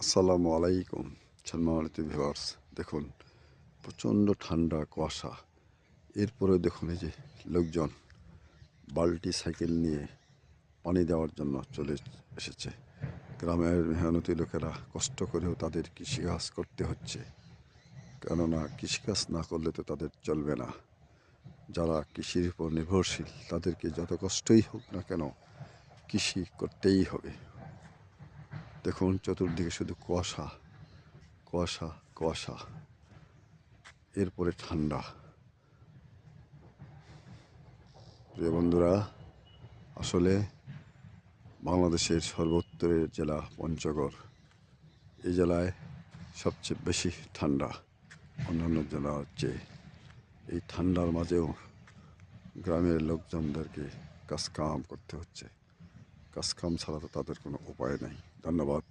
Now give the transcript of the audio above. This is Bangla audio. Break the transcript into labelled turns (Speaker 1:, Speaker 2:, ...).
Speaker 1: আসসালামু আলাইকুম সম্মানিত ভিউয়ার্স। দেখুন, প্রচণ্ড ঠান্ডা কুয়াশা, এরপরে দেখুন এই যে লোকজন বালতি সাইকেল নিয়ে পানি দেওয়ার জন্য চলে এসেছে। গ্রামের মেহনতি লোকেরা কষ্ট করেও তাদের কৃষিকাজ করতে হচ্ছে, কেননা কৃষিকাজ না করলে তো তাদের চলবে না। যারা কৃষির উপর নির্ভরশীল তাদেরকে যত কষ্টই হোক না কেন কৃষি করতেই হবে। দেখুন, চতুর্দিকে শুধু কুয়াশা কুয়াশা কুয়াশা, এরপরে ঠান্ডা। প্রিয় বন্ধুরা, আসলে বাংলাদেশের সর্বোত্তরের জেলা পঞ্চগড়, এই জেলায় সবচেয়ে বেশি ঠান্ডা অন্যান্য জেলার চেয়ে। এই ঠান্ডার মাঝেও গ্রামের লোকজনদেরকে কাজকাম করতে হচ্ছে। কাজকাম ছাড়া তো তাদের কোনো উপায় নেই। ধন্যবাদ।